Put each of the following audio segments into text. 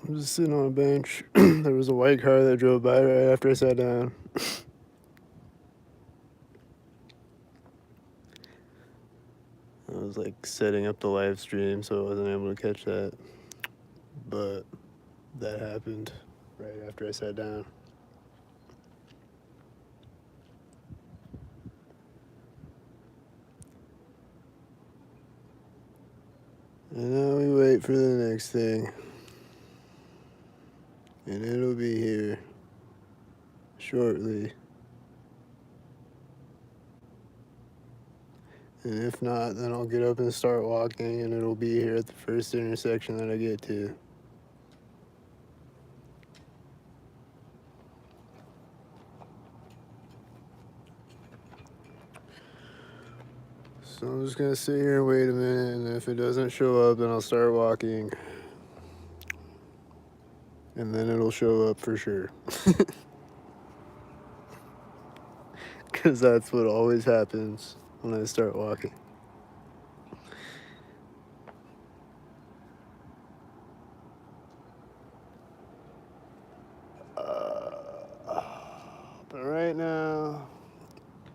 I'm just sitting on a bench. There was a white car that drove by right after I sat down. I was like setting up the live stream, so I wasn't able to catch that. But that happened right after I sat down. And now we wait for the next thing. And it'll be here shortly. And if not, then I'll get up and start walking, and it'll be here at the first intersection that I get to. So I'm just gonna sit here and wait a minute, and if it doesn't show up, then I'll start walking. And then it'll show up for sure. Because that's what always happens when I start walking. But right now,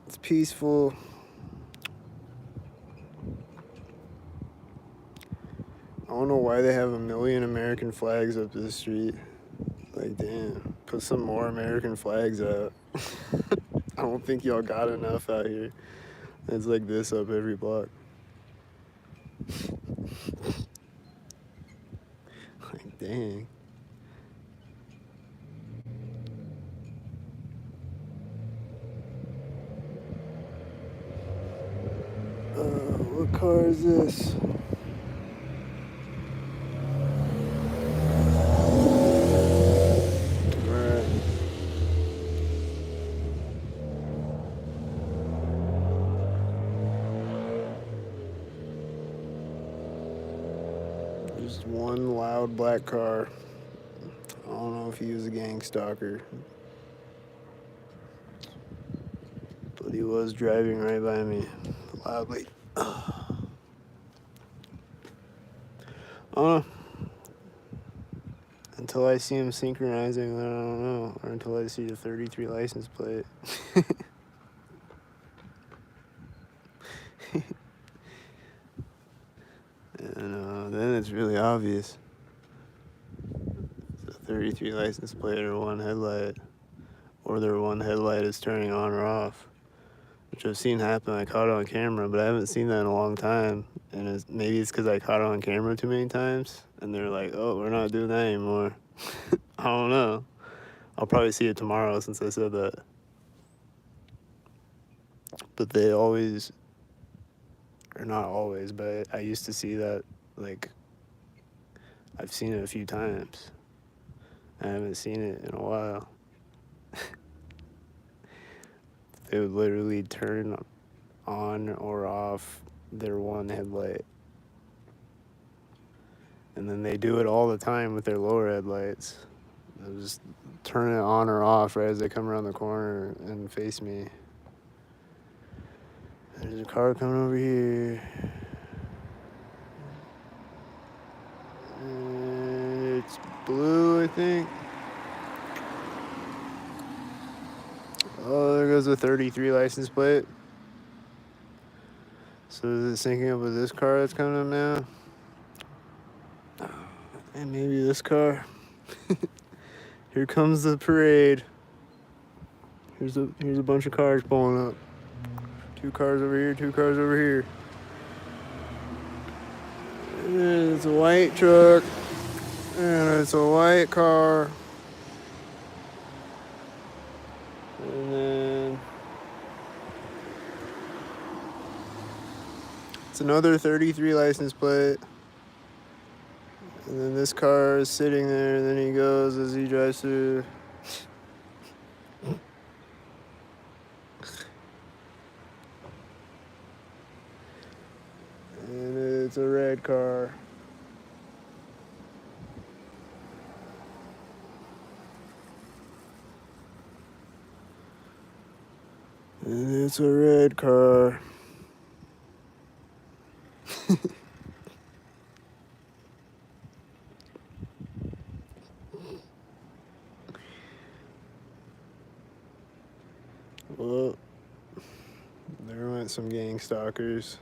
it's peaceful. I don't know why they have 1,000,000 American flags up this street. Like, damn, put some more American flags out. I don't think y'all got enough out here. It's like this up every block. Like, dang. What car is this? Alright. Just one loud black car. I don't know if he was a gang stalker, but he was driving right by me loudly. I don't know. Until I see him synchronizing, then I don't know. Or until I see the 33 license plate. And then it's really obvious. It's a 33 license plate or one headlight. Or their one headlight is turning on or off. Which I've seen happen. I caught it on camera, but I haven't seen that in a long time. And maybe it's because I caught it on camera too many times. And they're like, oh, we're not doing that anymore. I don't know. I'll probably see it tomorrow since I said that. But they always, or not always, but I used to see that, like, I've seen it a few times. I haven't seen it in a while. They would literally turn on or off their one headlight. And then they do it all the time with their lower headlights. They'll just turn it on or off right as they come around the corner and face me. There's a car coming over here. And it's blue, I think. Oh, there goes the 33 license plate. So is it syncing up with this car that's coming up now? And maybe this car. Here comes the parade. Here's a bunch of cars pulling up. 2 cars over here, 2 cars over here. And it's a white truck. And it's a white car. And then it's another 33 license plate. And then this car is sitting there, and then he goes as he drives through. And it's a red car. And it's a red car. at some gang stalkers.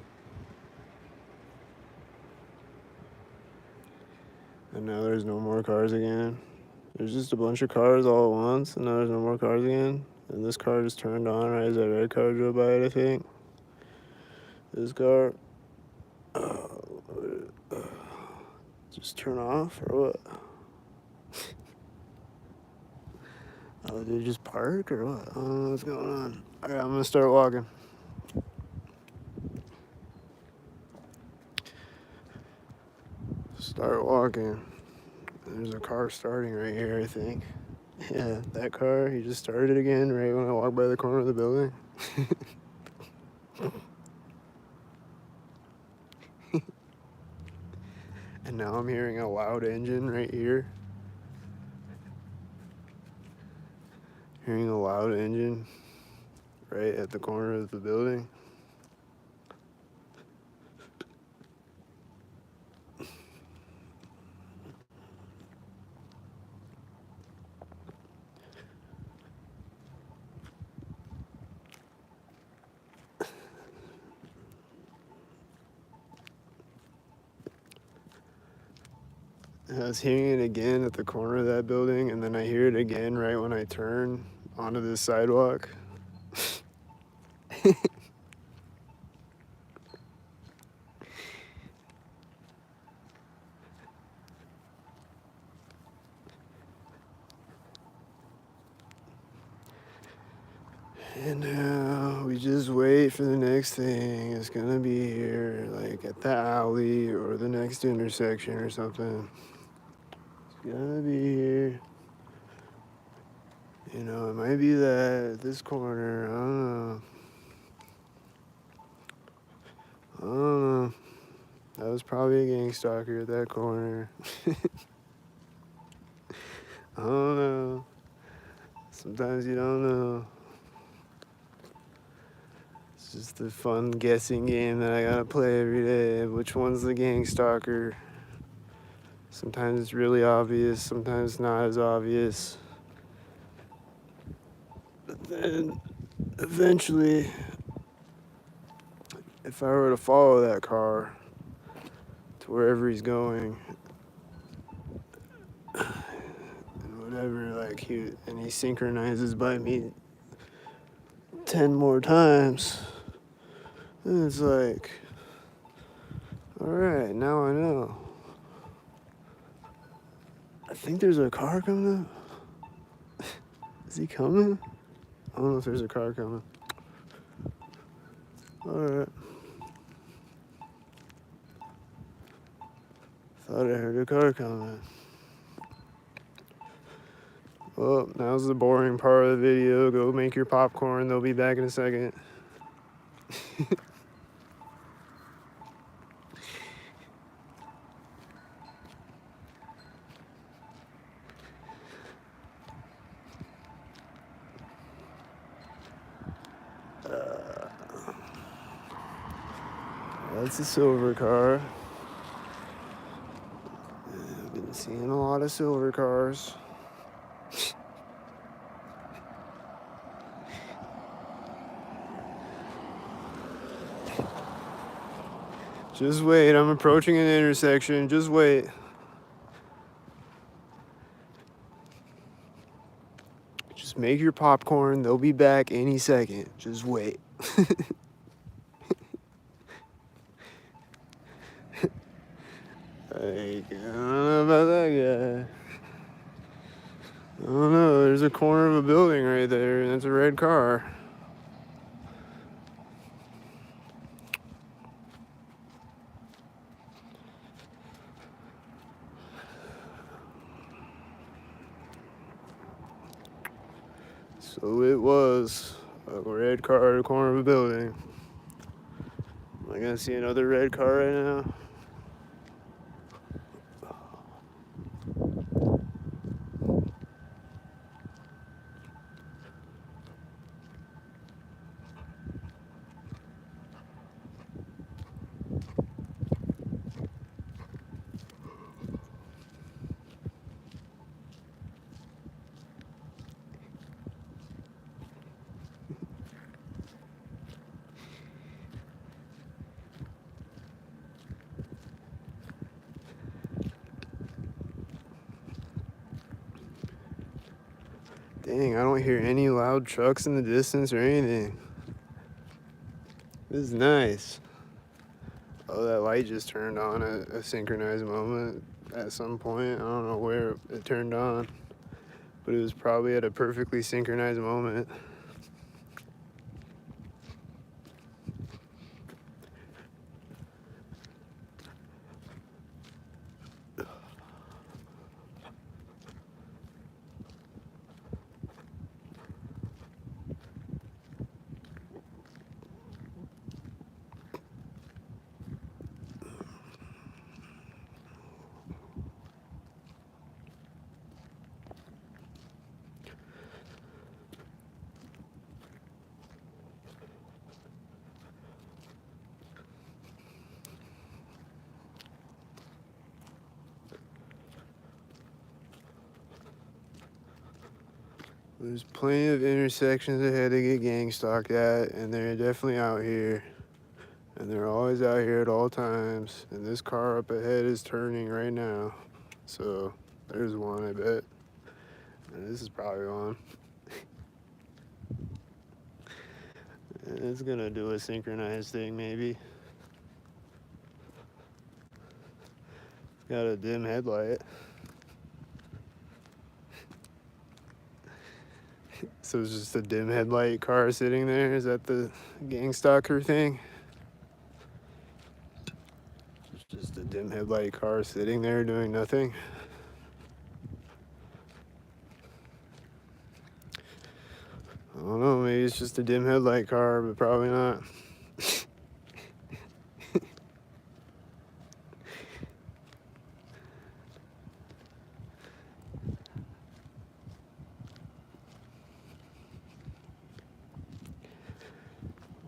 And now there's no more cars again. There's just a bunch of cars all at once, and now there's no more cars again. And this car just turned on right as that red car drove by it, I think. This car. Just turn off or what? Oh, did it just park or what? I don't know what's going on. Alright, I'm gonna start walking. Start walking. There's a car starting right here, I think. Yeah, that car, he just started again right when I walked by the corner of the building. And now I'm hearing a loud engine right here. Hearing a loud engine right at the corner of the building. And I was hearing it again at the corner of that building, and then I hear it again right when I turn onto this sidewalk. And now we just wait for the next thing. It's gonna be here, like at the alley or the next intersection or something. It's gonna be here. You know, it might be that at this corner. I don't know. I don't know. That was probably a gang stalker at that corner. I don't know. Sometimes you don't know. It's just a fun guessing game that I gotta play every day. Which one's the gang stalker? Sometimes it's really obvious, sometimes it's not as obvious. But then, eventually, if I were to follow that car to wherever he's going, and whatever, like he synchronizes by me 10 more times, then it's like, all right, now I know. I think there's a car coming up. Is he coming? I don't know if there's a car coming. Alright. Thought I heard a car coming. Well, now's the boring part of the video. Go make your popcorn. They'll be back in a second. That's a silver car. I've been seeing a lot of silver cars. Just wait, I'm approaching an intersection. Just wait. Just make your popcorn. They'll be back any second. Just wait. Like, I don't know about that guy. I don't know. There's a corner of a building right there, and that's a red car. So it was a red car at the corner of a building. Am I gonna see another red car right now? Dang, I don't hear any loud trucks in the distance or anything. This is nice. Oh, that light just turned on at a synchronized moment at some point. I don't know where it turned on, but it was probably at a perfectly synchronized moment. There's plenty of intersections ahead to get gang stalked at, and they're definitely out here. And they're always out here at all times. And this car up ahead is turning right now. So there's one, I bet. And this is probably one. And it's gonna do a synchronized thing, maybe. Got a dim headlight. So it's just a dim headlight car sitting there? Is that the gang stalker thing? It's just a dim headlight car sitting there doing nothing? I don't know, maybe it's just a dim headlight car, but probably not.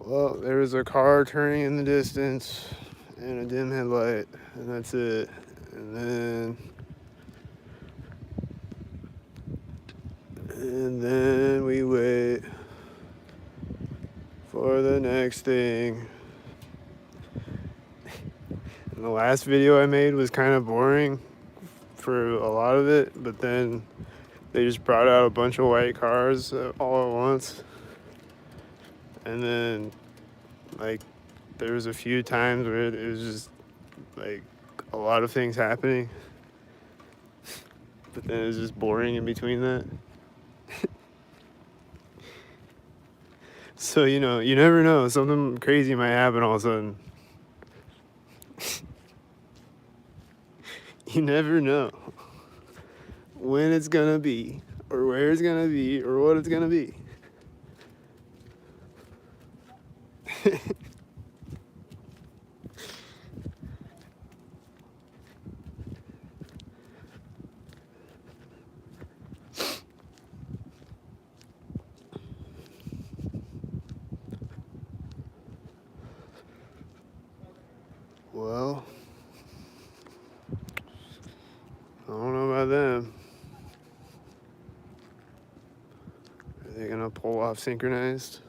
Well, there was a car turning in the distance and a dim headlight, and that's it. And then we wait for the next thing. And the last video I made was kind of boring for a lot of it, but then they just brought out a bunch of white cars all at once. And then, like, there was a few times where it was just, like, a lot of things happening. But then it was just boring in between that. So, you know, you never know. Something crazy might happen all of a sudden. You never know when it's gonna be, or where it's gonna be, or what it's gonna be. Well, I don't know about them. Are they gonna pull off synchronized?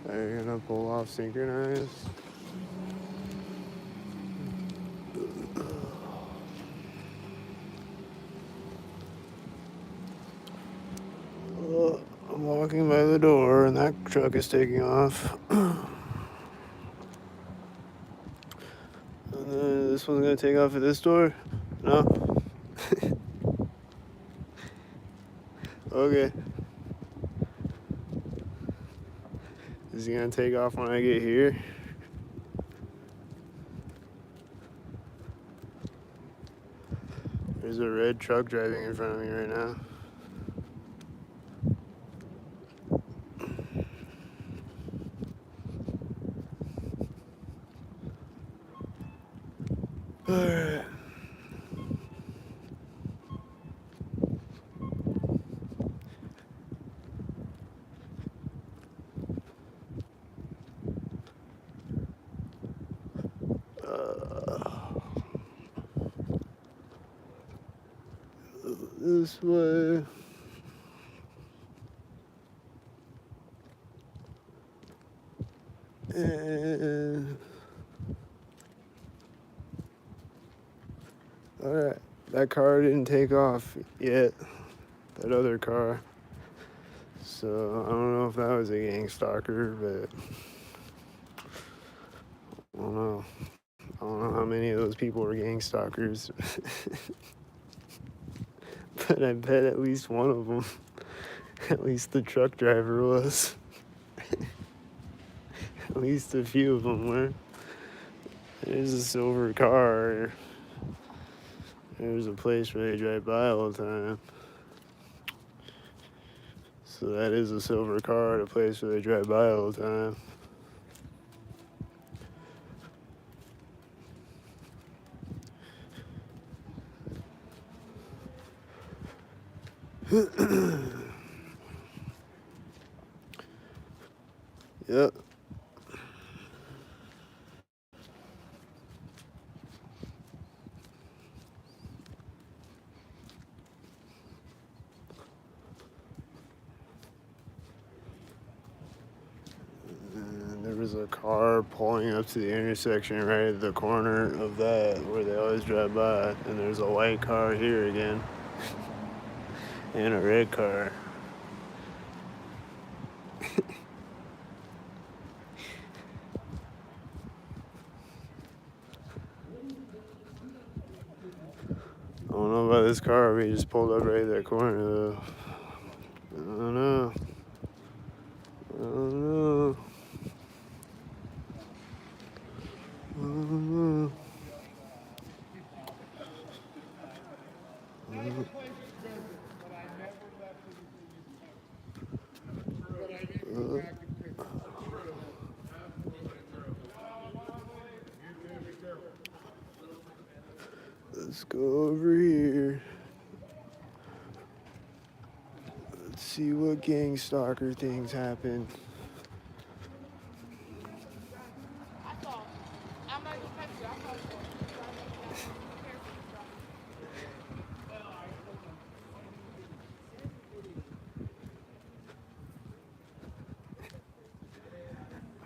Are they gonna pull off synchronized? I'm walking by the door and that truck is taking off. And then this one's gonna take off at this door? No? Okay. Is he gonna take off when I get here? There's a red truck driving in front of me right now. Alright. This way. And alright, that car didn't take off yet. That other car. So I don't know if that was a gang stalker, but I don't know. I don't know how many of those people were gang stalkers. But I bet at least one of them, at least the truck driver was. At least a few of them were. There's a silver car. There's a place where they drive by all the time. So that is a silver car at a place where they drive by all the time. Yep. And there was a car pulling up to the intersection right at the corner of that where they always drive by. And there's a white car here again. And a red car. I don't know about this car, but he just pulled up right at that corner though. I don't know. I don't know. I don't know. Let's go over here. Let's see what gang stalker things happen.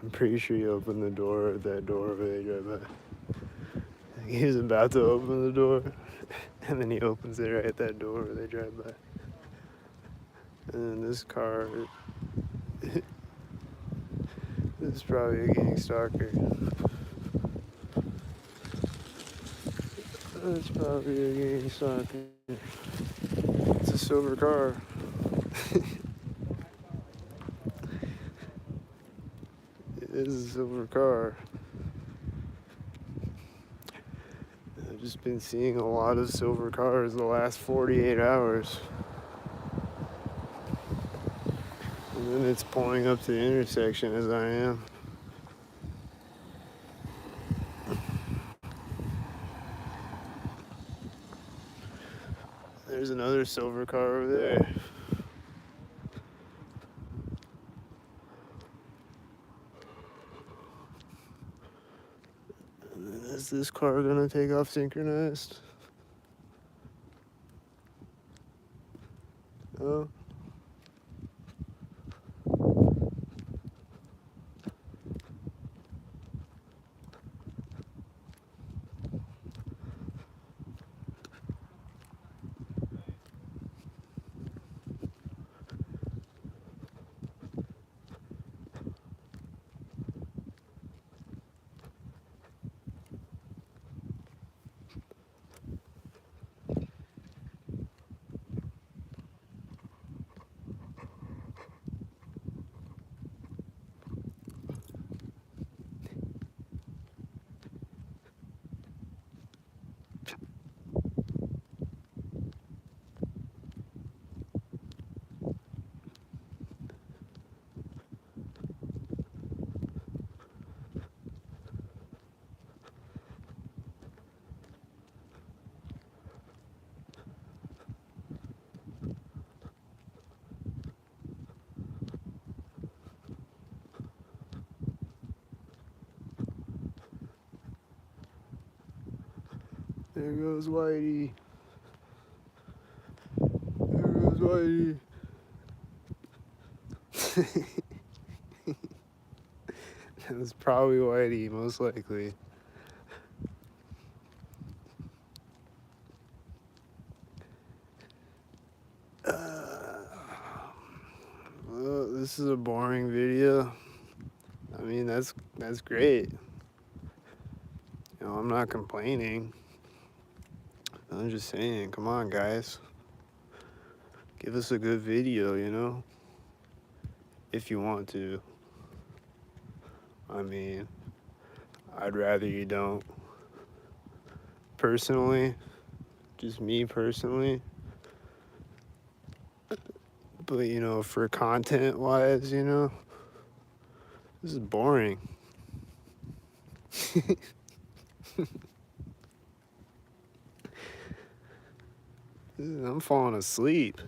I'm pretty sure he opened the door at that door where they drive by. He was about to open the door, and then he opens it right at that door where they drive by. And then this car, this is probably a gang stalker. That's probably a gang stalker. It's a silver car. It is a silver car. I've just been seeing a lot of silver cars the last 48 hours. And then it's pulling up to the intersection as I am. There's another silver car over there. And then is this car gonna take off synchronized? Oh. There goes Whitey. There goes Whitey. It's probably whitey, most likely. Well, this is a boring video. I mean, that's great. You know, I'm not complaining. I'm just saying, come on, guys. Give us a good video, you know? If you want to. I mean, I'd rather you don't. Personally, just me personally. But, you know, for content-wise, you know, this is boring. I'm falling asleep.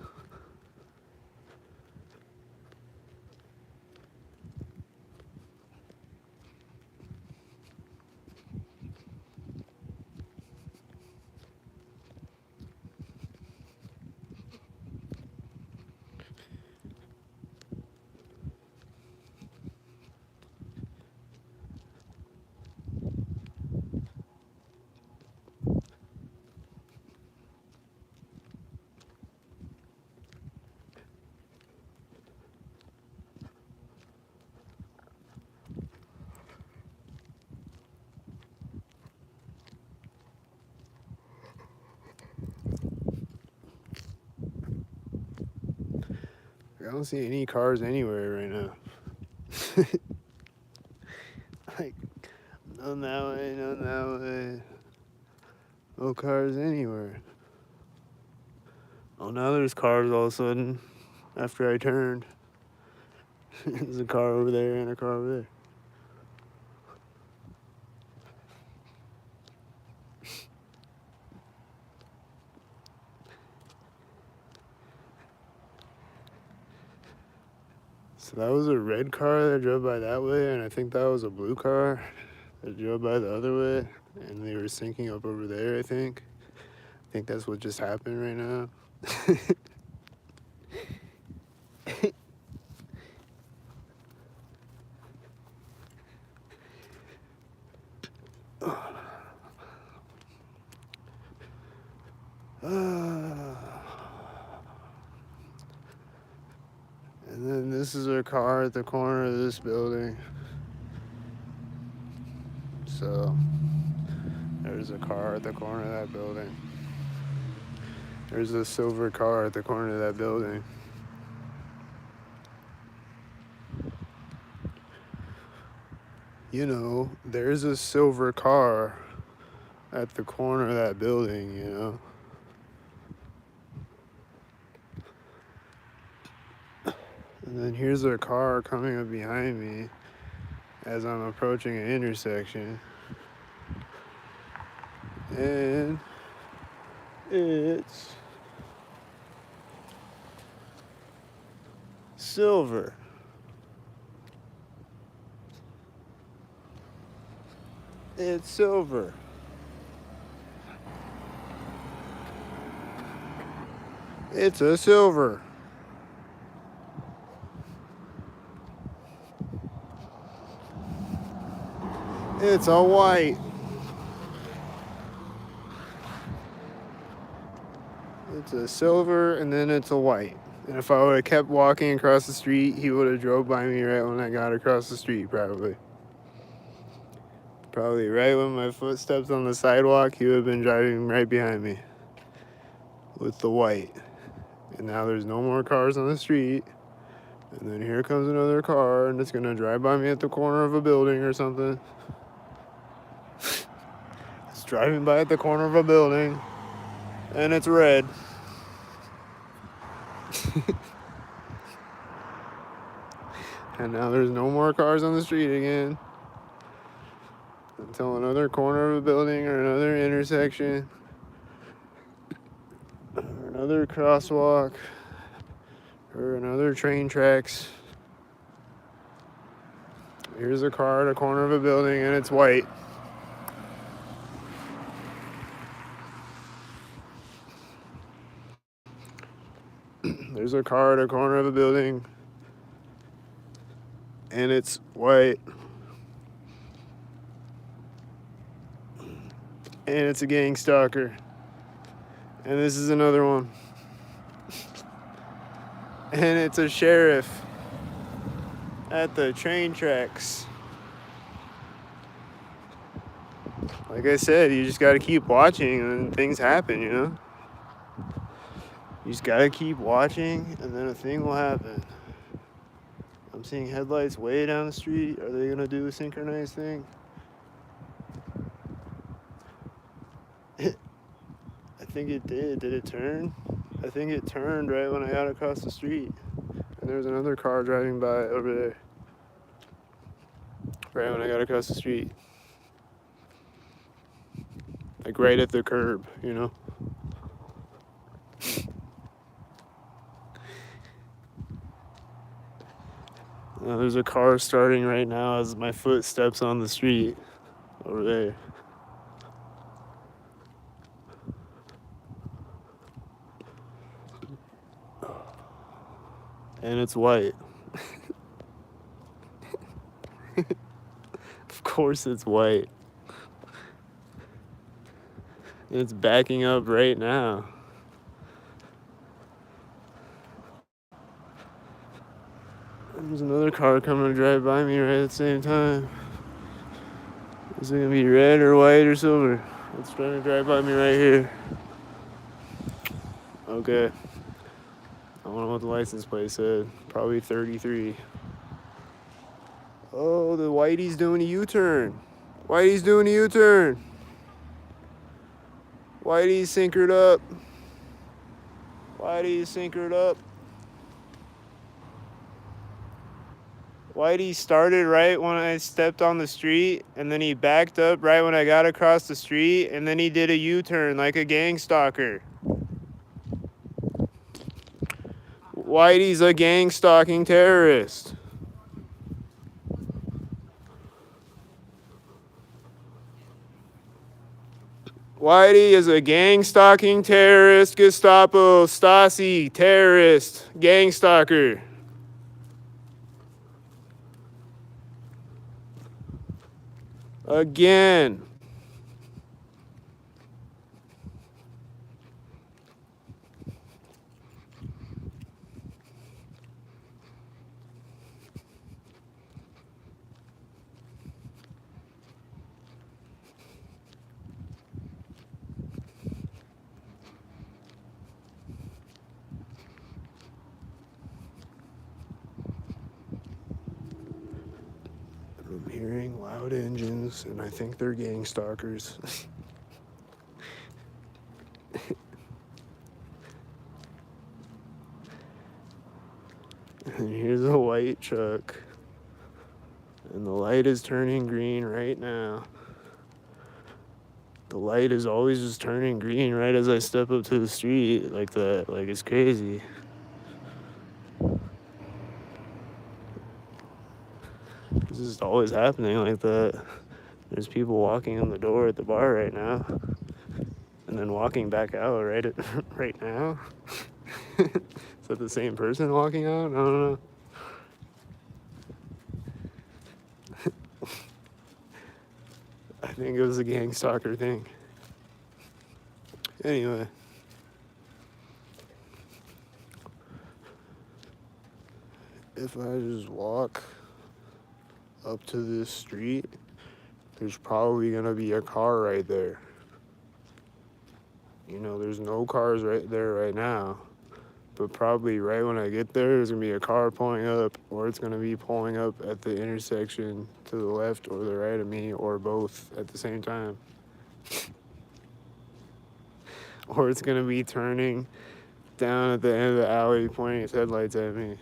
I don't see any cars anywhere right now. Like, none that way, none that way. No cars anywhere. Oh, now there's cars all of a sudden after I turned. There's a car over there and a car over there. So that was a red car that drove by that way, and I think that was a blue car that drove by the other way, and they were syncing up over there, I think. I think that's what just happened right now. And then this is a car at the corner of this building. So there's a car at the corner of that building. There's a silver car at the corner of that building. You know, there's a silver car at the corner of that building, you know. And then here's a car coming up behind me as I'm approaching an intersection. And it's silver. It's silver. It's a silver. It's a white. It's a silver and then it's a white. And if I would have kept walking across the street, he would have drove by me right when I got across the street, probably. Probably right when my footsteps on the sidewalk, he would have been driving right behind me with the white. And now there's no more cars on the street. And then here comes another car, and it's gonna drive by me at the corner of a building or something. It's driving by at the corner of a building, and it's red. And now there's no more cars on the street again until another corner of a building or another intersection or another crosswalk or another train tracks. Here's a car at a corner of a building and it's white. There's a car at a corner of a building and it's white. And it's a gang stalker. And this is another one. And it's a sheriff at the train tracks. Like I said, you just gotta keep watching and things happen, you know? You just gotta keep watching and then a thing will happen. I'm seeing headlights way down the street. Are they gonna do a synchronized thing? I think it did. Did it turn? I think it turned right when I got across the street. And there's another car driving by over there. Right when I got across the street. Like right at the curb, you know? There's a car starting right now as my foot steps on the street over there. And it's white. Of course it's white. It's backing up right now. There's another car coming to drive by me right at the same time. Is it gonna be red or white or silver? It's trying to drive by me right here. Okay. I don't know what the license plate said. Probably 33. Oh, the Whitey's doing a U-turn. Whitey's doing a U-turn. Whitey's sinkered up. Whitey's sinkered up. Whitey started right when I stepped on the street, and then he backed up right when I got across the street, and then he did a U-turn like a gang stalker. Whitey's a gang stalking terrorist. Whitey is a gang stalking terrorist, Gestapo, Stasi, terrorist, gang stalker. Again. I'm hearing loud engines, and I think they're gang stalkers. And here's a white truck. And the light is turning green right now. The light is always just turning green right as I step up to the street like that. Like, it's crazy. This is always happening like that. There's people walking in the door at the bar right now. And then walking back out right now. Is that the same person walking out? I don't know. I think it was a gang stalker thing. Anyway. If I just walk up to this street, there's probably gonna be a car right there. You know, there's no cars right there right now. But probably right when I get there, there's gonna be a car pulling up, or it's gonna be pulling up at the intersection to the left or the right of me, or both at the same time. Or it's gonna be turning down at the end of the alley, pointing its headlights at me.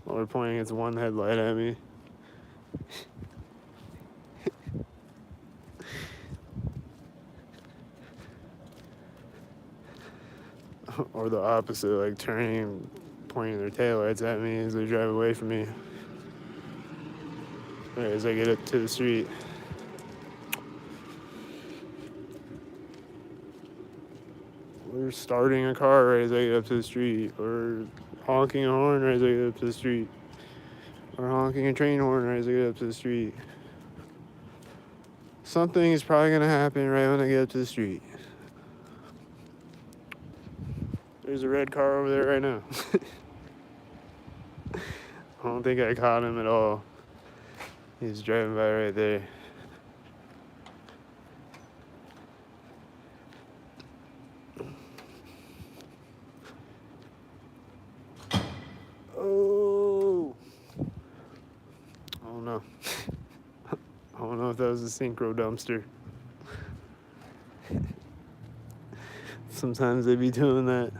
Or pointing its one headlight at me. Or the opposite, like turning, pointing their taillights at me as they drive away from me. Right, as I get up to the street. Or starting a car right as I get up to the street. Or honking a horn right as I get up to the street. Or honking a train horn right as I get up to the street. something is probably gonna happen right when I get up to the street. There's a red car over there right now. I don't think I caught him at all. He's driving by right there. Oh! I don't know. I don't know if that was a synchro dumpster. Sometimes they be doing that.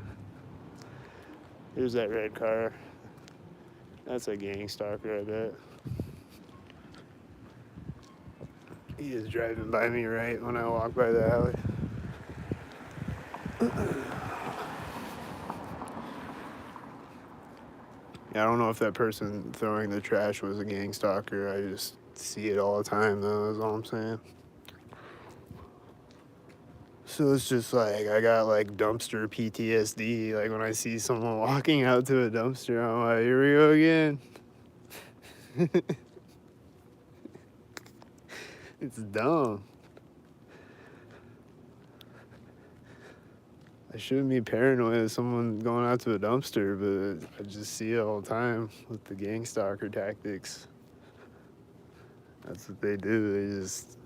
There's that red car. That's a gang stalker, I bet. He is driving by me right when I walk by the alley. Yeah, I don't know if that person throwing the trash was a gang stalker. I just see it all the time, though, is all I'm saying. So it's just like, I got like dumpster PTSD. Like when I see someone walking out to a dumpster, I'm like, here we go again. It's dumb. I shouldn't be paranoid of someone going out to a dumpster, but I just see it all the time with the gang stalker tactics. That's what they do. They just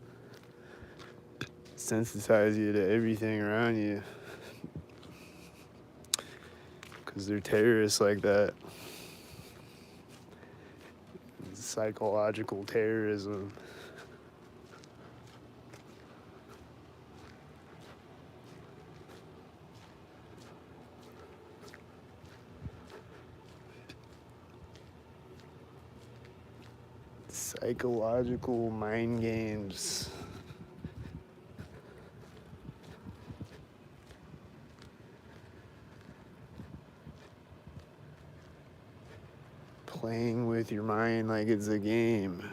sensitize you to everything around you. Because they're terrorists like that. It's psychological terrorism. Psychological mind games. Playing with your mind like it's a game.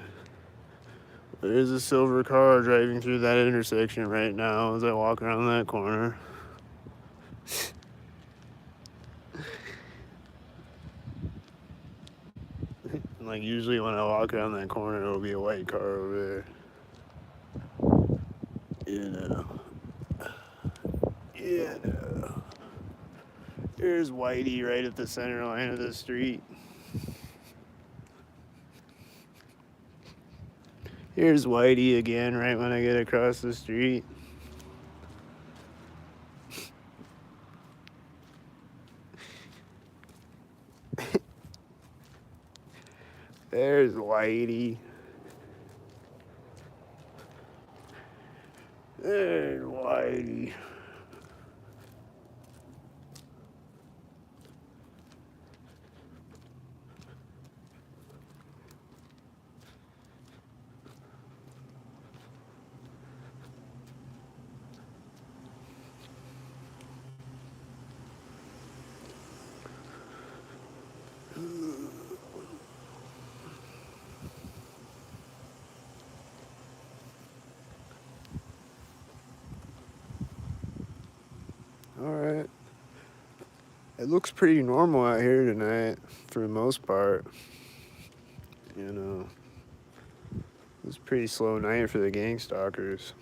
There's a silver car driving through that intersection right now as I walk around that corner. Like usually when I walk around that corner, it'll be a white car over there. You know. You know. There's Whitey right at the center line of the street. Here's Whitey again right when I get across the street. There's Whitey. There's Whitey. Alright. It looks pretty normal out here tonight, for the most part. You know. It was a pretty slow night for the gang stalkers.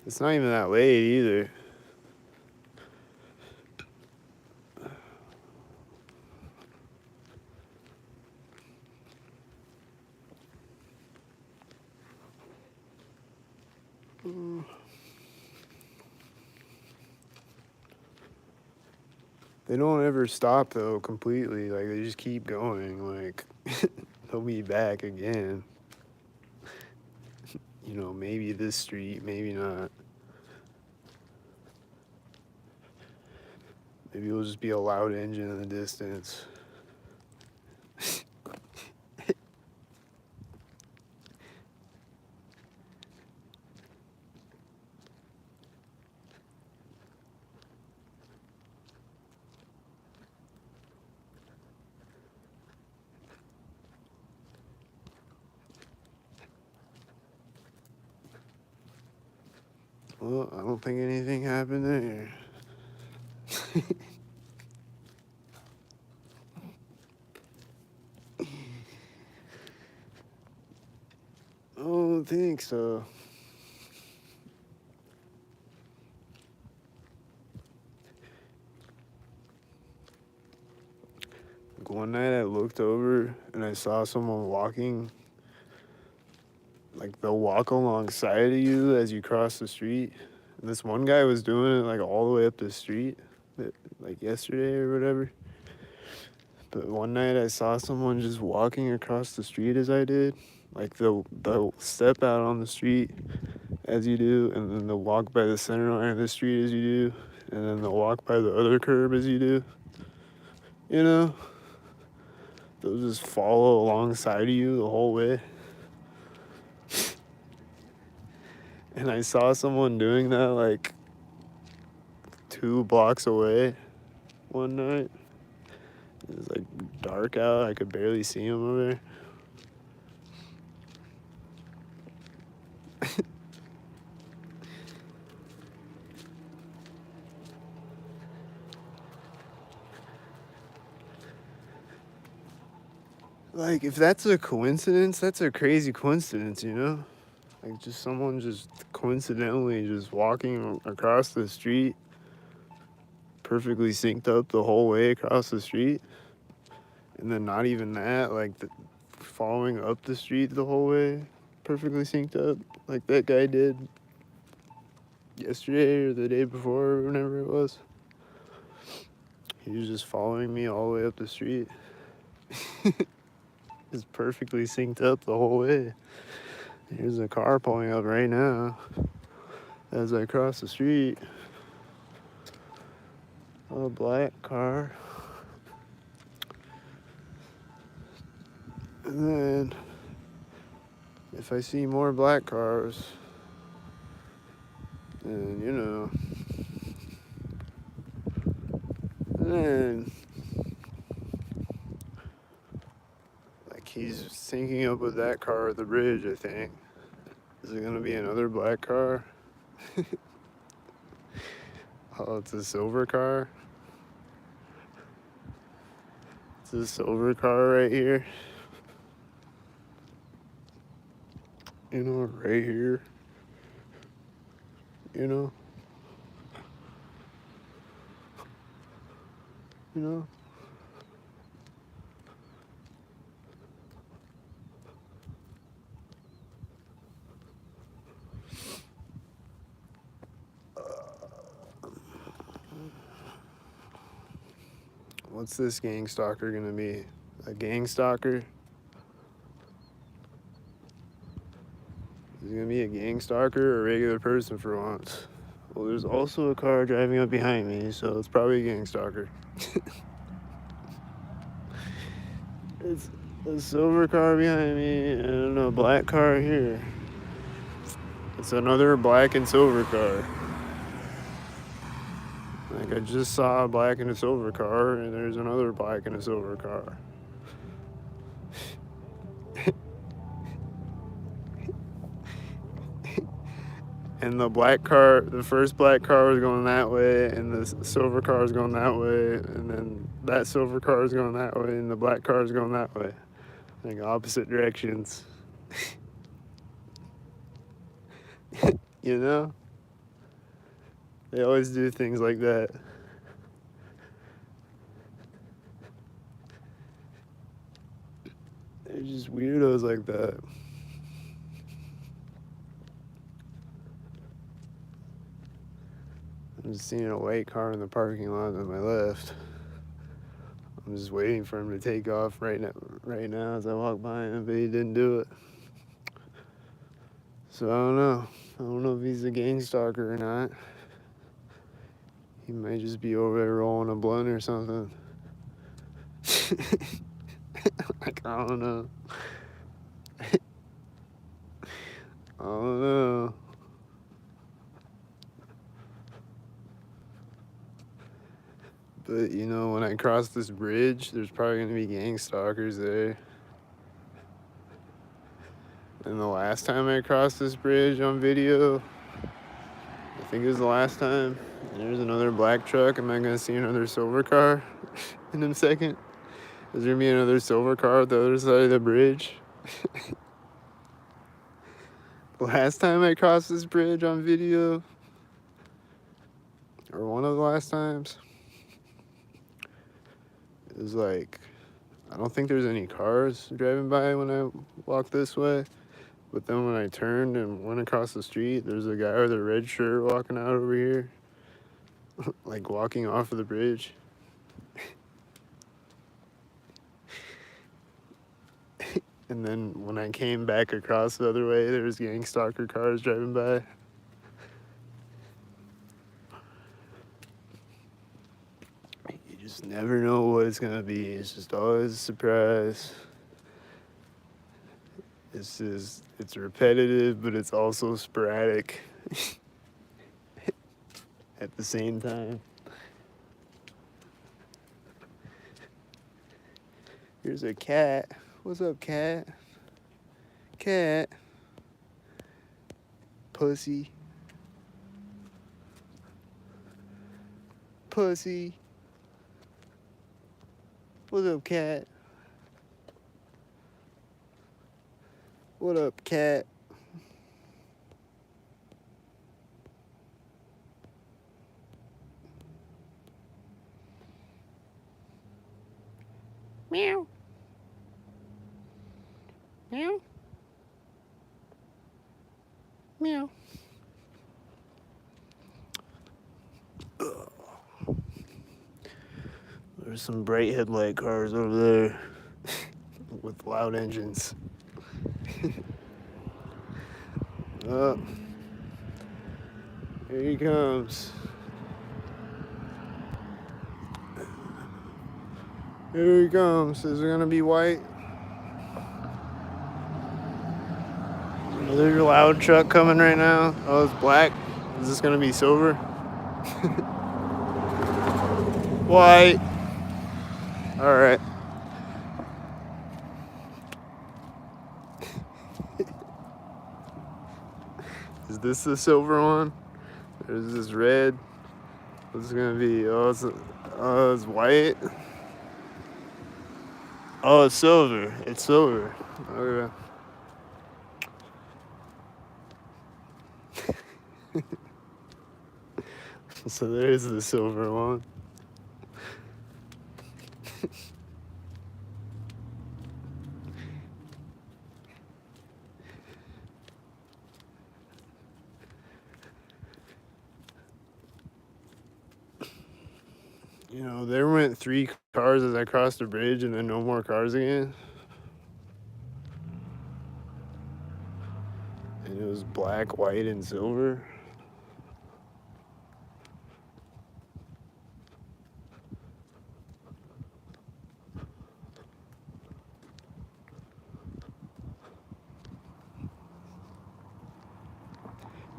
It's not even that late either. They don't ever stop though completely. Like they just keep going. Like they'll be back again. You know, maybe this street, maybe not. Maybe it'll just be a loud engine in the distance. Well, I don't think anything happened there. don't think so. Like one night I looked over and I saw someone walking. Like they'll walk alongside of you as you cross the street. And this one guy was doing it like all the way up the street, like yesterday or whatever. But one night I saw someone just walking across the street as I did. Like they'll step out on the street as you do, and then they'll walk by the center line of the street as you do, and then they'll walk by the other curb as you do. You know? They'll just follow alongside of you the whole way. And I saw someone doing that like 2 blocks away one night. It was like dark out. I could barely see him over there. Like, if that's a coincidence, that's a crazy coincidence, you know? Like, just someone just coincidentally just walking across the street, perfectly synced up the whole way across the street. And then not even that, like, following up the street the whole way, perfectly synced up, like that guy did yesterday or the day before or whenever it was. He was just following me all the way up the street. Just perfectly synced up the whole way. Here's a car pulling up right now as I cross the street. A black car. And then, if I see more black cars, then, you know, then, like, he's syncing up with that car at the bridge, I think. Is it gonna be another black car? Oh, it's a silver car. It's a silver car right here. You know, right here. You know? You know? What's this gang stalker gonna be? A gang stalker? Is he gonna be a gang stalker or a regular person for once? Well, there's also a car driving up behind me, so it's probably a gang stalker. It's a silver car behind me and a black car here. It's another black and silver car. Like, I just saw a black and a silver car, and there's another black and a silver car. And the black car, the first black car was going that way, and the silver car is going that way, and then that silver car is going that way, and the black car is going that way. Like, opposite directions. You know? They always do things like that. They're just weirdos like that. I'm just seeing a white car in the parking lot on my left. I'm just waiting for him to take off right now as I walk by him, but he didn't do it. So I don't know. I don't know if he's a gang stalker or not. He might just be over there rolling a blunt or something. Like, I don't know. I don't know. But, you know, when I cross this bridge, there's probably going to be gang stalkers there. And the last time I crossed this bridge on video, I think it was the last time, there's another black truck. Am I going to see another silver car in a second? Is there going to be another silver car at the other side of the bridge? Last time I crossed this bridge on video, or one of the last times, it was like, I don't think there's any cars driving by when I walked this way. But then when I turned and went across the street, there's a guy with a red shirt walking out over here, like walking off of the bridge. And then when I came back across the other way, there was gangstalker cars driving by. You just never know what it's gonna be. It's just always a surprise. It's repetitive, but it's also sporadic at the same time. Here's a cat. What's up, cat? Cat. Pussy. Pussy. What's up, cat? What up, cat? Meow. Meow. Meow. There's some bright headlight cars over there with loud engines. Oh, here he comes. Here he comes. Is it gonna be white? There's a loud truck coming right now. Oh, it's black. Is this gonna be silver? White. All right. Is this the silver one? Or is this red? What's it gonna be? Oh, it's white. Oh, it's silver. It's silver. Okay. So there's the silver one. You know, there went 3 cars as I crossed the bridge and then no more cars again. And it was black, white, and silver.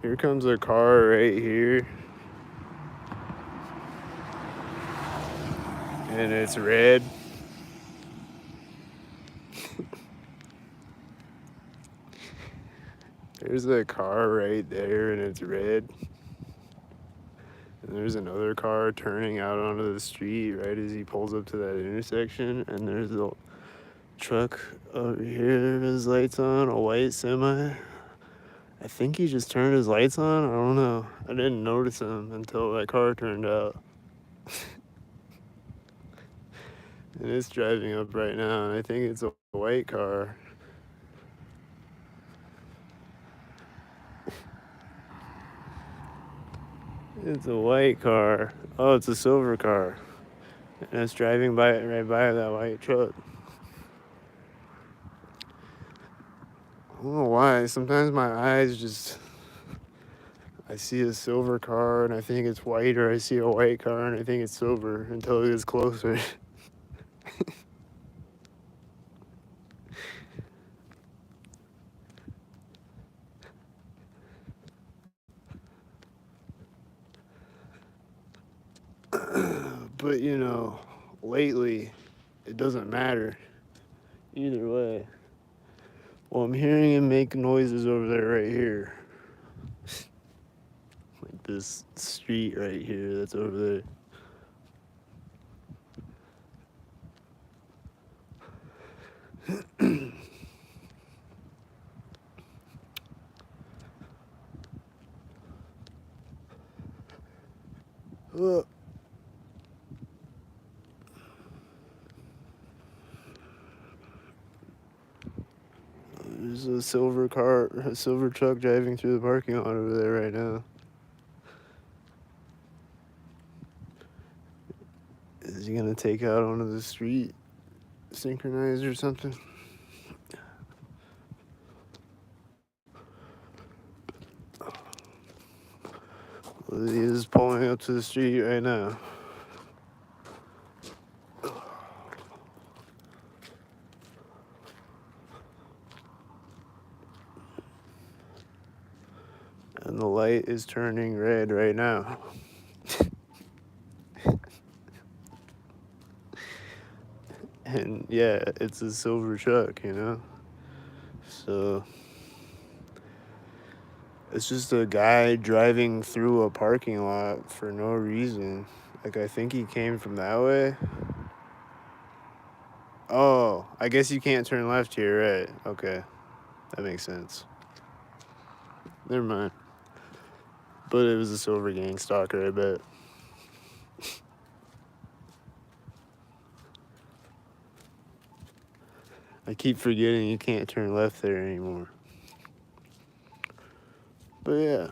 Here comes a car right here. And it's red. There's a car right there and it's red. And there's another car turning out onto the street right as he pulls up to that intersection. And there's a truck over here with his lights on, a white semi. I think he just turned his lights on. I don't know. I didn't notice him until that car turned out. And it's driving up right now, and I think it's a white car. It's a white car. Oh, it's a silver car. And it's driving by right by that white truck. I don't know why. Sometimes my eyes just... I see a silver car and I think it's white, or I see a white car and I think it's silver until it gets closer. But, you know, lately, it doesn't matter either way. Well, I'm hearing him make noises over there right here. Like this street right here that's over there. There's a silver truck driving through the parking lot over there right now. Is he gonna take out onto the street, synchronized or something? Well, he is pulling up to the street right now. And the light is turning red right now. And yeah, it's a silver truck, you know? So it's just a guy driving through a parking lot for no reason. Like, I think he came from that way. Oh, I guess you can't turn left here, right? Okay, that makes sense. Never mind. But it was a silver gang stalker, I bet. I keep forgetting you can't turn left there anymore. But yeah.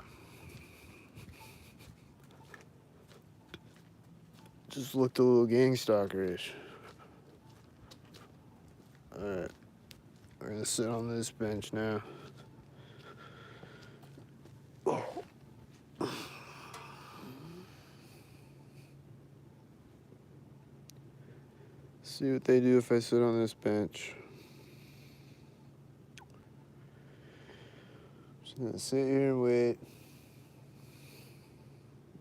Just looked a little gang stalkerish. Alright. We're gonna sit on this bench now. See what they do if I sit on this bench. Just gonna sit here and wait.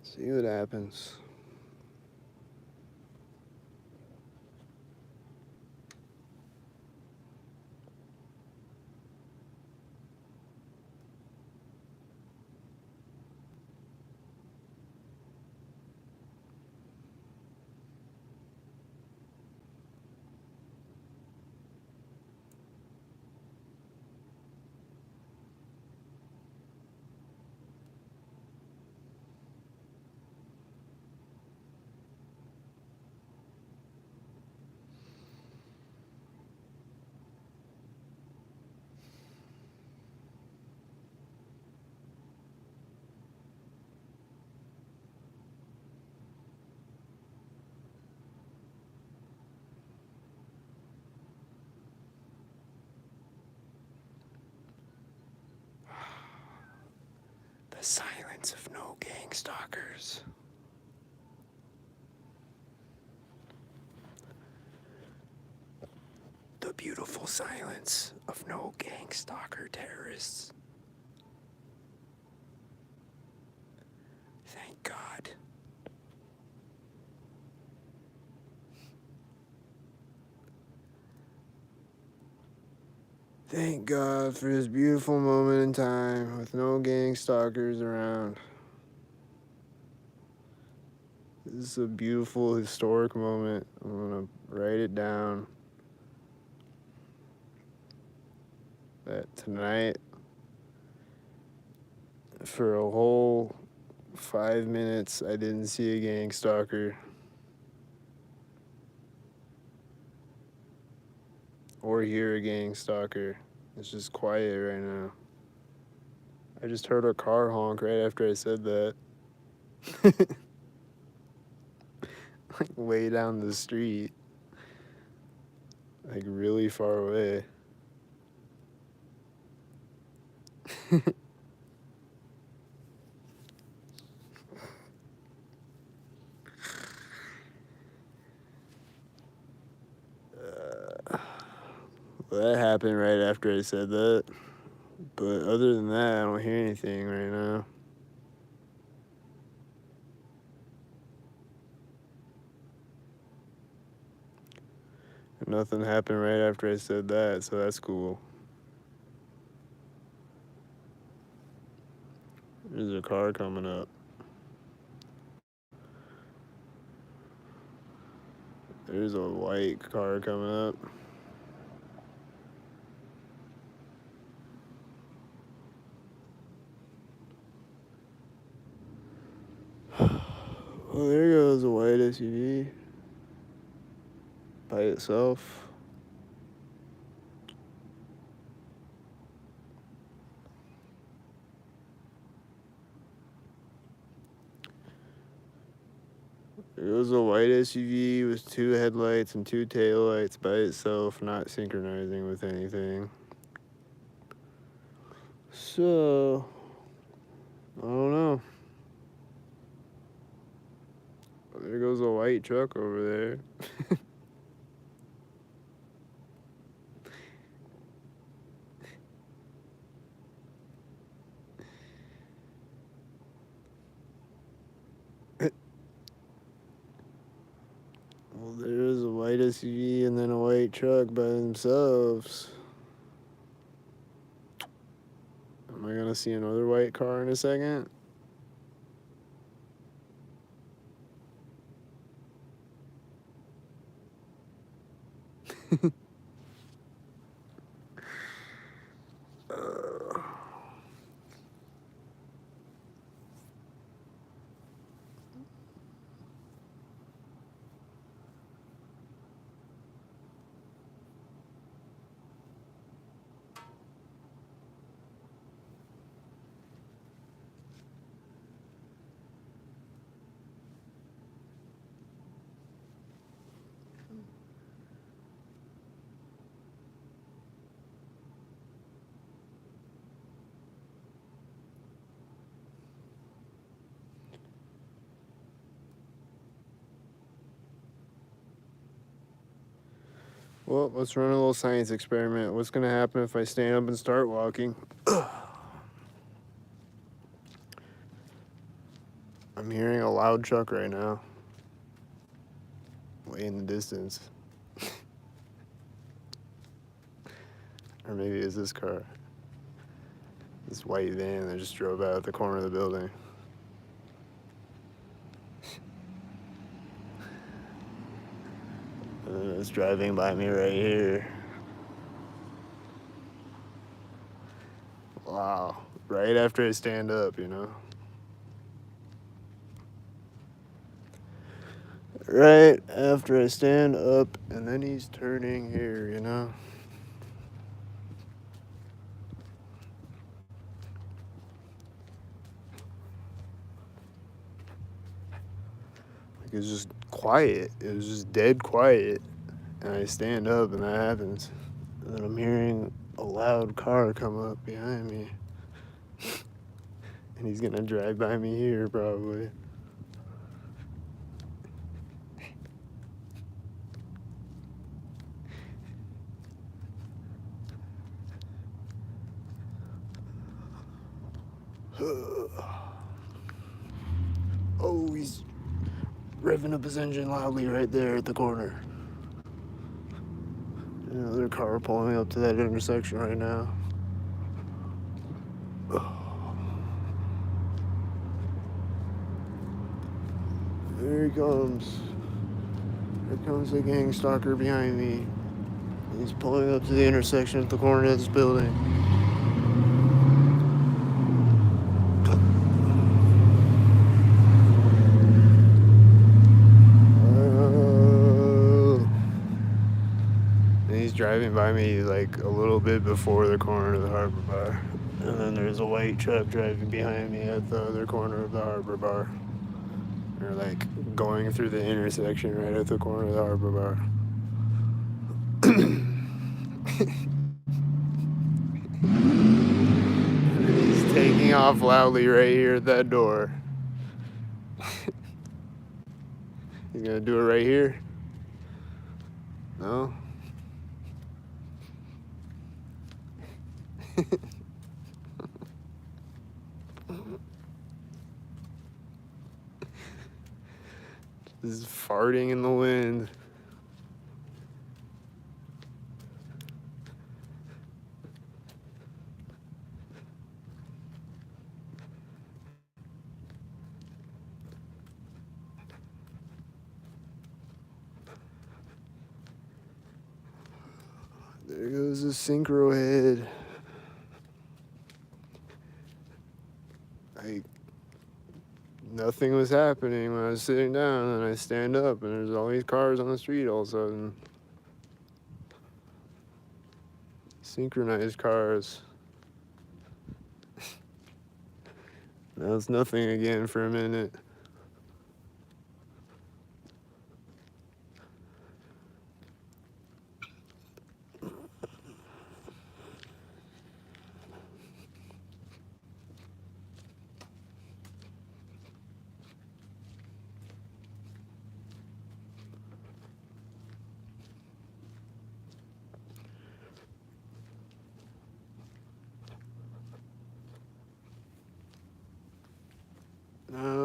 See what happens. The silence of no gang stalkers. The beautiful silence of no gang stalker terrorists. Thank God. Thank God for this beautiful moment in time with no gang stalkers around. This is a beautiful, historic moment. I'm gonna write it down. That tonight, for a whole 5 minutes, I didn't see a gang stalker. Or hear a gang stalker. It's just quiet right now. I just heard a car honk right after I said that. Like way down the street. Like really far away. Well, that happened right after I said that. But other than that, I don't hear anything right now. Nothing happened right after I said that, so that's cool. There's a car coming up. There's a white car coming up. Well, there goes a white SUV. By itself. It was a white SUV with 2 headlights and 2 taillights by itself, not synchronizing with anything. So, I don't know. There goes a white truck over there. Well, there is a white SUV and then a white truck by themselves. Am I gonna see another white car in a second? Well, let's run a little science experiment. What's gonna happen if I stand up and start walking? I'm hearing a loud truck right now. Way in the distance. Or maybe it's this car. This white van that just drove out at the corner of the building. It's driving by me right here. Wow. Right after I stand up, you know? Right after I stand up, and then he's turning here, you know? Like, it's just quiet. It was just dead quiet. And I stand up, and that happens. And then I'm hearing a loud car come up behind me. And he's gonna drive by me here, probably. Oh, he's revving up his engine loudly right there at the corner. Another car pulling up to that intersection right now. There he comes. Here comes the gangstalker behind me. He's pulling up to the intersection at the corner of this building. And he's driving by me like a little bit before the corner of the harbor bar. And then there's a white truck driving behind me at the other corner of the harbor bar. They're like going through the intersection right at the corner of the harbor bar. He's taking off loudly right here at that door. He's gonna do it right here? No? Just farting in the wind. There goes the synchro head. Like, nothing was happening when I was sitting down, and I stand up, and there's all these cars on the street all of a sudden. Synchronized cars. Now it's nothing again for a minute.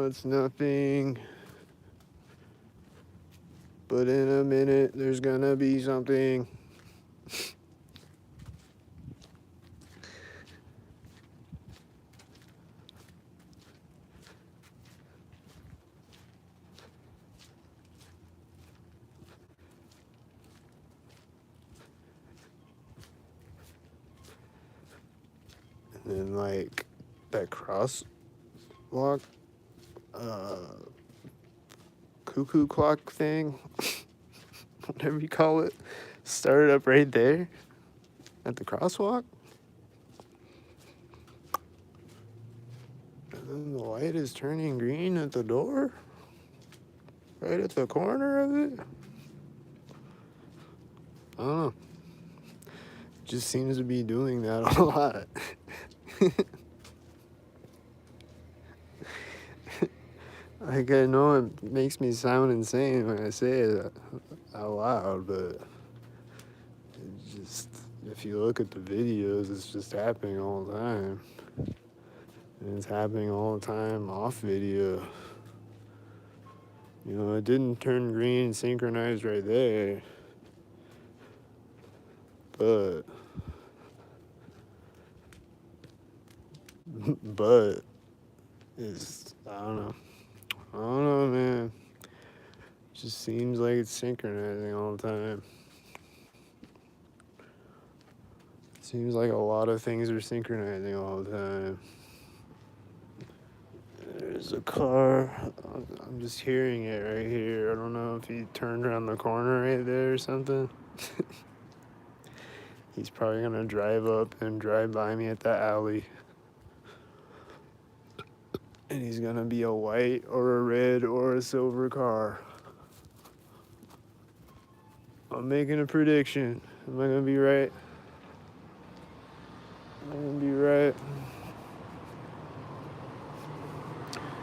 now it's nothing. But in a minute, there's gonna be something. And then, like, that crosswalk, cuckoo clock thing, whatever you call it, started up right there at the crosswalk. And then the light is turning green at the door, right at the corner of it. I don't know. Just seems to be doing that a lot. Like, I know it makes me sound insane when I say it out loud, but it just, if you look at the videos, it's just happening all the time. And it's happening all the time off video. You know, it didn't turn green synchronized right there, but it's, I don't know, man. It just seems like it's synchronizing all the time. It seems like a lot of things are synchronizing all the time. There's a car. I'm just hearing it right here. I don't know if he turned around the corner right there or something. He's probably gonna drive up and drive by me at the alley. And he's gonna be a white or a red or a silver car. I'm making a prediction. Am I gonna be right? Am I gonna be right?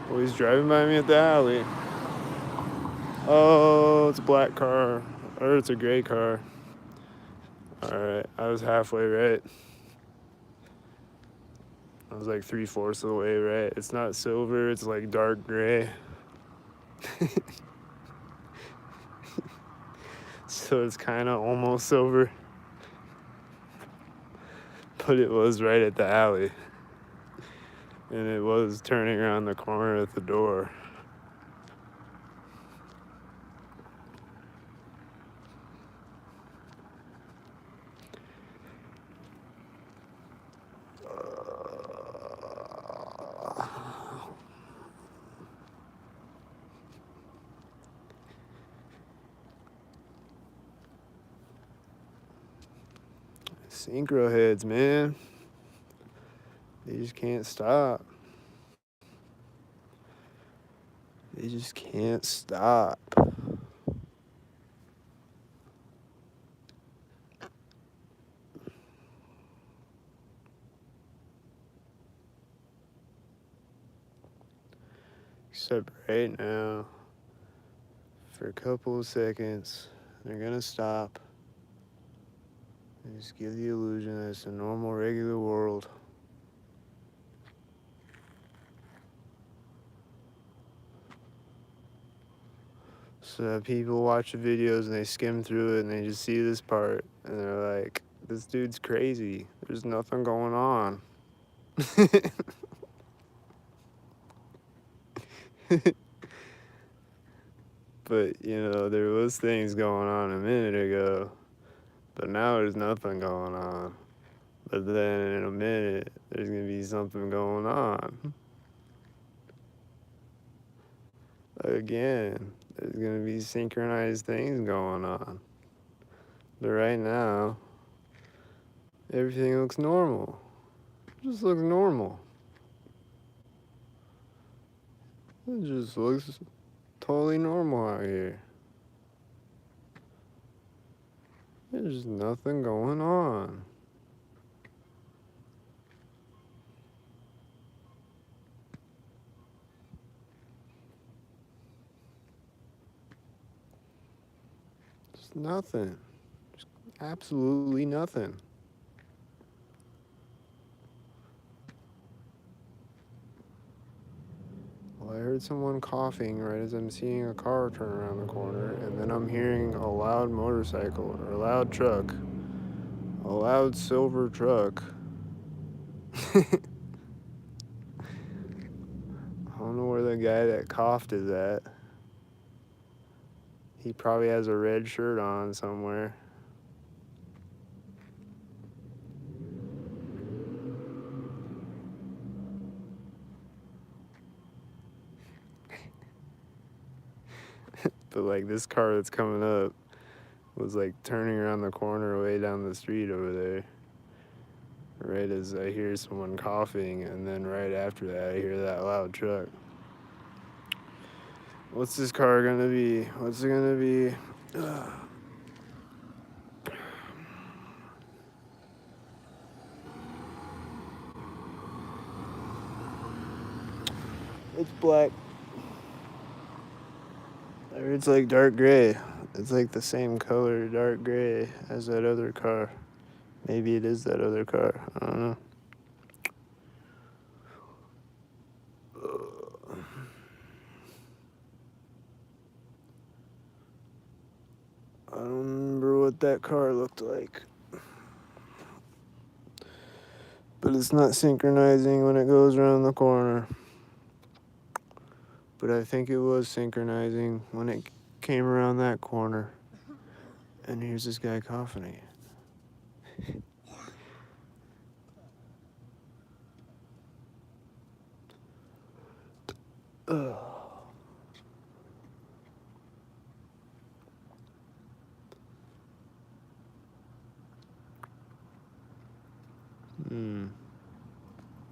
Oh, he's driving by me at the alley. Oh, it's a black car. Or it's a gray car. Alright, I was halfway right. I was like 3/4 of the way right. It's not silver, it's like dark gray. So it's kind of almost silver. But it was right at the alley. And it was turning around the corner at the door. Synchro heads, man. They just can't stop. They just can't stop. Except right now, for a couple of seconds, they're gonna stop and just give the illusion that it's a normal, regular world. So that people watch the videos and they skim through it and they just see this part and they're like, this dude's crazy. There's nothing going on. But, you know, there was things going on a minute ago, but now there's nothing going on. But then in a minute, there's gonna be something going on. Again, there's gonna be synchronized things going on. But right now, everything looks normal. It just looks normal. It just looks totally normal out here. There's nothing going on. Just nothing. Just absolutely nothing. Why heard someone coughing right as I'm seeing a car turn around the corner, and then I'm hearing a loud motorcycle or a loud truck, a loud silver truck. I don't know where the guy that coughed is at. He probably has a red shirt on somewhere. But like this car that's coming up was like turning around the corner way down the street over there. Right as I hear someone coughing, and then right after that I hear that loud truck. What's this car gonna be? What's it gonna be? It's black. Or it's like dark gray. It's like the same color, dark gray, as that other car. Maybe it is that other car. I don't know. I don't remember what that car looked like. But it's not synchronizing when it goes around the corner. But I think it was synchronizing when it came around that corner. And here's this guy coughing again. Ugh.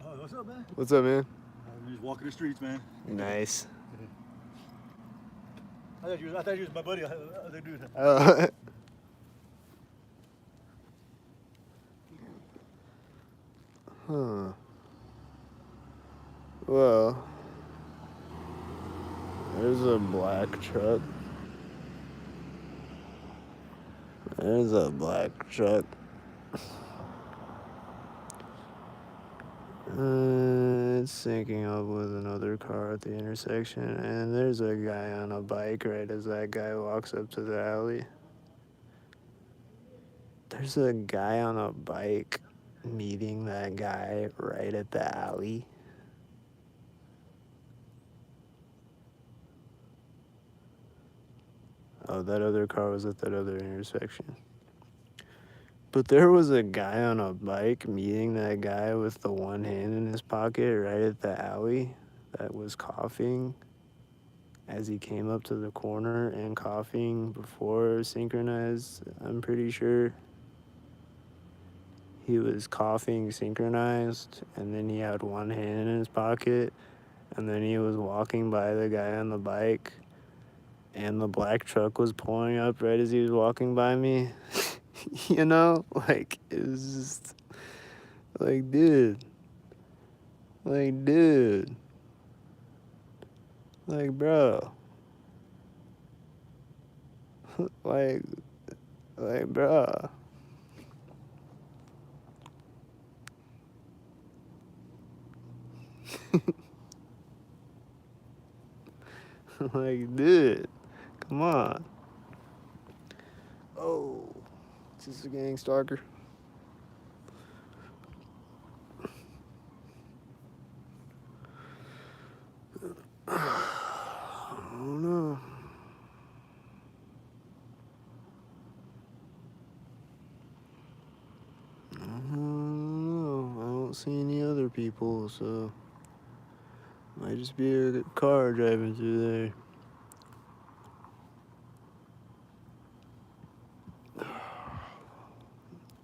Oh, what's up, man? What's up, man? I'm just walking the streets, man. Nice. I thought you was my buddy. Other dude. Huh. Well, there's a black truck. There's a black truck. It's syncing up with another car at the intersection, and there's a guy on a bike right as that guy walks up to the alley. There's a guy on a bike meeting that guy right at the alley. Oh, that other car was at that other intersection. But there was a guy on a bike meeting that guy with the one hand in his pocket right at the alley that was coughing as he came up to the corner and coughing before synchronized. I'm pretty sure he was coughing synchronized, and then he had one hand in his pocket, and then he was walking by the guy on the bike, and the black truck was pulling up right as he was walking by me. You know, like, it was just like, dude, like, bro, like, bro. Like, dude, come on. Oh, is this a gang stalker? I don't know. I don't see any other people, so might just be a car driving through there.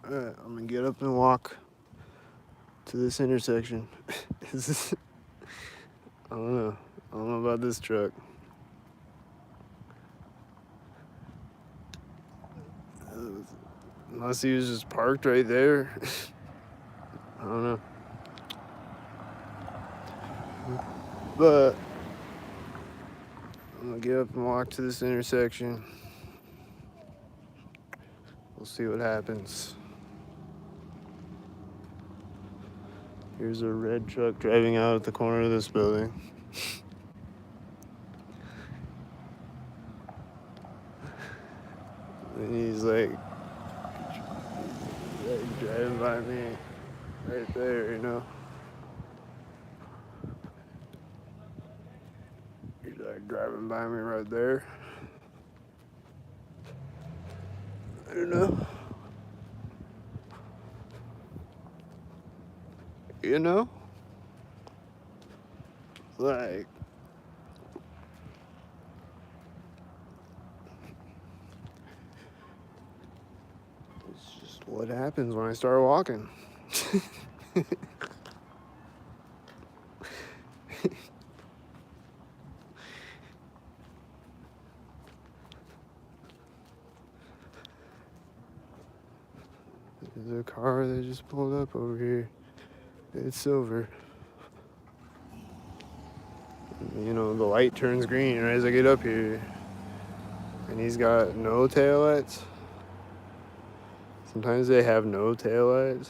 Alright, I'm gonna get up and walk to this intersection. I don't know. I don't know about this truck. Unless he was just parked right there. I don't know. But I'm gonna get up and walk to this intersection. We'll see what happens. Here's a red truck driving out at the corner of this building. And he's like driving by me right there, you know. He's like driving by me right there. You know? You know? Like, it's just what happens when I start walking. There's a car that just pulled up over here. It's silver. You know, the light turns green right as I get up here. And he's got no taillights. Sometimes they have no taillights.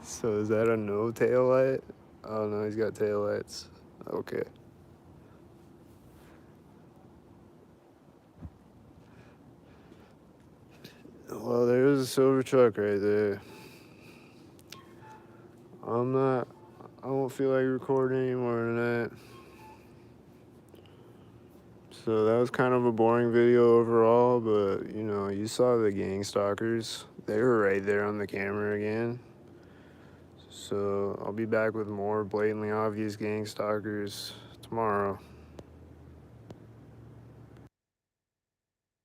So is that a no taillight? Oh no, he's got taillights. Okay. Well, there's a silver truck right there. I don't feel like recording anymore tonight. So that was kind of a boring video overall, but you know, you saw the gang stalkers. They were right there on the camera again. So I'll be back with more blatantly obvious gang stalkers tomorrow.